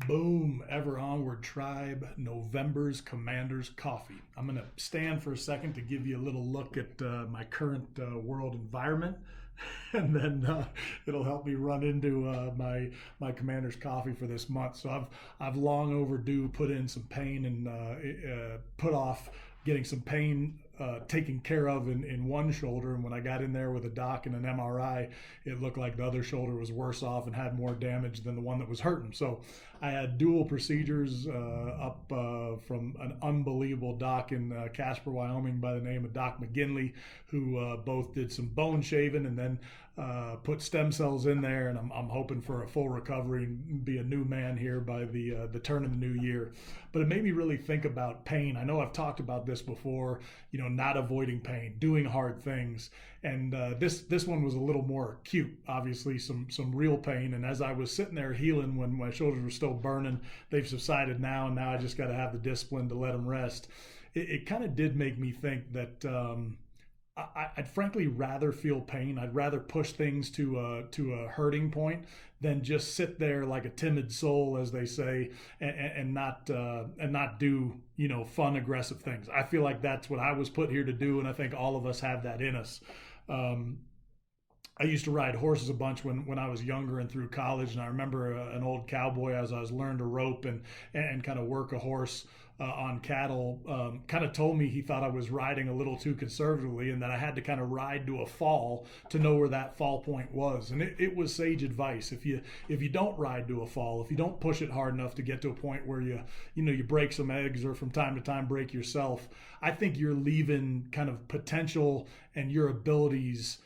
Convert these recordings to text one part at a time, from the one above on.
Boom, ever onward tribe, November's Commander's Coffee. I'm going to stand for a second to give you a little look at my current world environment, and then it'll help me run into my Commander's Coffee for this month. So I've long overdue put in some pain and put off getting some pain taken care of in one shoulder. And when I got in there with a doc and an MRI, it looked like the other shoulder was worse off and had more damage than the one that was hurting. So I had dual procedures up from an unbelievable doc in Casper, Wyoming by the name of Doc McGinley, who both did some bone shaving and then put stem cells in there. And I'm hoping for a full recovery and be a new man here by the turn of the new year. But it made me really think about pain. I know I've talked about this before, not avoiding pain, doing hard things. And this one was a little more acute, obviously some real pain. And as I was sitting there healing when my shoulders were still burning, they've subsided now. And now I just got to have the discipline to let them rest. It kind of did make me think that I'd frankly rather feel pain. I'd rather push things to a hurting point than just sit there like a timid soul, as they say, and not do fun, aggressive things. I feel like that's what I was put here to do, and I think all of us have that in us. I used to ride horses a bunch when I was younger and through college, and I remember an old cowboy as I was learning to rope and kind of work a horse on cattle, kind of told me he thought I was riding a little too conservatively and that I had to kind of ride to a fall to know where that fall point was. And it was sage advice. If you don't ride to a fall, if you don't push it hard enough to get to a point where you break some eggs or from time to time break yourself, I think you're leaving kind of potential and your abilities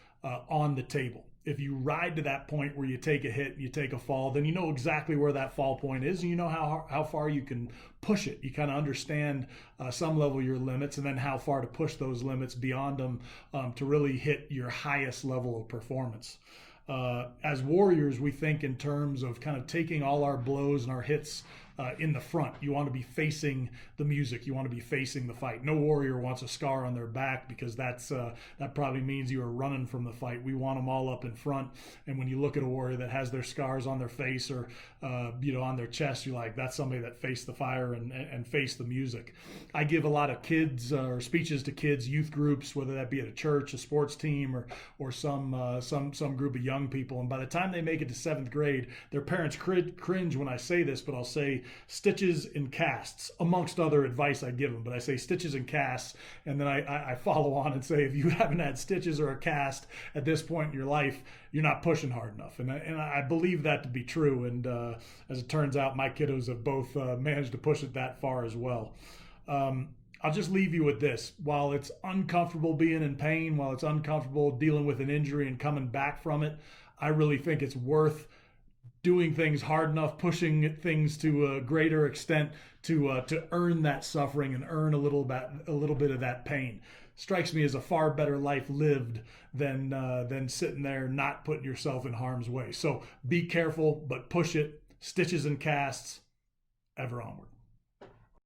on the table. If you ride to that point where you take a hit, you take a fall, then you know exactly where that fall point is, and you know how far you can push it. You kind of understand some level your limits, and then how far to push those limits beyond them to really hit your highest level of performance. As warriors, we think in terms of kind of taking all our blows and our hits in the front. You want to be facing the music. You want to be facing the fight. No warrior wants a scar on their back because that probably means you are running from the fight. We want them all up in front. And when you look at a warrior that has their scars on their face or on their chest, you're like, that's somebody that faced the fire and faced the music. I give a lot of kids or speeches to kids, youth groups, whether that be at a church, a sports team, or some group of young people. And by the time they make it to 7th grade, their parents cringe when I say this, but I'll say stitches and casts, amongst other advice I give them. But I say stitches and casts, and then I follow on and say, if you haven't had stitches or a cast at this point in your life, you're not pushing hard enough. And I believe that to be true. And as it turns out, my kiddos have both managed to push it that far as well. I'll just leave you with this. While it's uncomfortable being in pain, while it's uncomfortable dealing with an injury and coming back from it, I really think it's worth doing things hard enough, pushing things to a greater extent to earn that suffering and earn a little bit of that pain. Strikes me as a far better life lived than sitting there not putting yourself in harm's way. So be careful, but push it. Stitches and casts, ever onward.